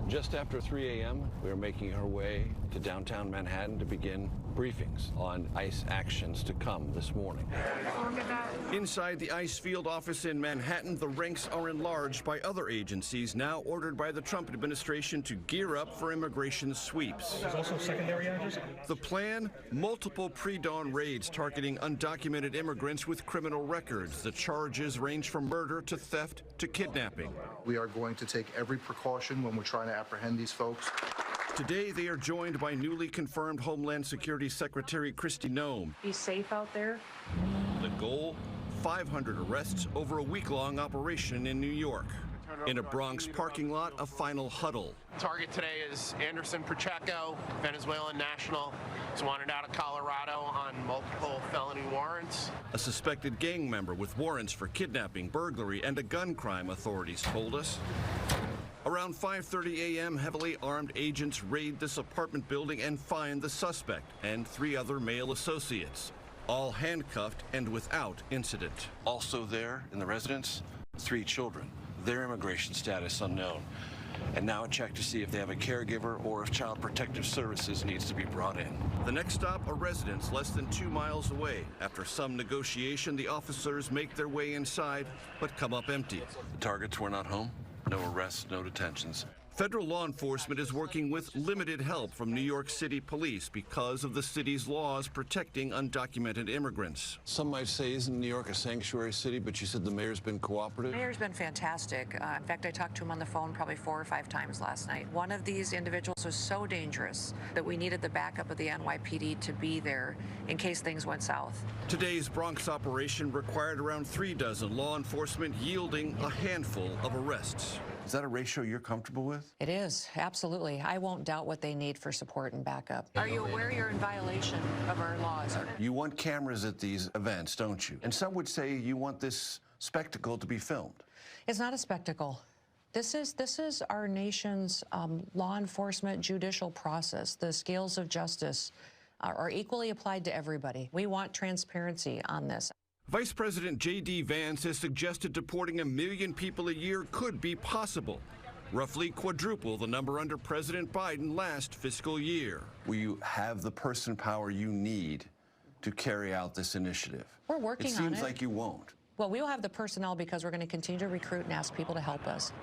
Just after 3 a.m., we are making our way to downtown Manhattan to begin briefings on ICE actions to come this morning. Inside the ICE field office in Manhattan, the ranks are enlarged by other agencies now ordered by the Trump administration to gear up for immigration sweeps. There's also secondary address. The plan, multiple pre-dawn raids targeting undocumented immigrants with criminal records. The charges range from murder to theft to kidnapping. We are going to take every precaution when we're trying to apprehend these folks. Today, they are joined by newly confirmed Homeland Security Secretary Kristi Noem. Be safe out there. The goal, 500 arrests over a week-long operation in New York. In a Bronx parking lot, a final huddle. Target today is Anderson Pacheco, Venezuelan national. He's wanted out of Colorado on multiple felony warrants. A suspected gang member with warrants for kidnapping, burglary, and a gun crime, authorities told us. Around 5:30 a.m., heavily armed agents raid this apartment building and find the suspect and 3 other male associates, all handcuffed and without incident. Also there in the residence, 3 children, their immigration status unknown. And now a check to see if they have a caregiver or if Child Protective Services needs to be brought in. The next stop, a residence less than 2 miles away. After some negotiation, the officers make their way inside, but come up empty. The targets were not home. No arrests, no detentions. Federal law enforcement is working with limited help from New York City police because of the city's laws protecting undocumented immigrants. Some might say, isn't New York a sanctuary city? But you said the mayor's been cooperative? The mayor's been fantastic. In fact, I talked to him on the phone probably 4 or 5 times last night. One of these individuals was so dangerous that we needed the backup of the NYPD to be there in case things went south. Today's Bronx operation required around 36 law enforcement, yielding a handful of arrests. Is that a ratio you're comfortable with? It is, absolutely. I won't doubt what they need for support and backup. Are you aware you're in violation of our laws? You want cameras at these events, don't you? And some would say you want this spectacle to be filmed. It's not a spectacle. This is our nation's law enforcement judicial process. The scales of justice are equally applied to everybody. We want transparency on this. Vice President J.D. Vance has suggested deporting 1 million people a year could be possible, roughly quadruple the number under President Biden last fiscal year. Will you have the person power you need to carry out this initiative? We're working on it. It seems like you won't. Well, we will have the personnel because we're going to continue to recruit and ask people to help us.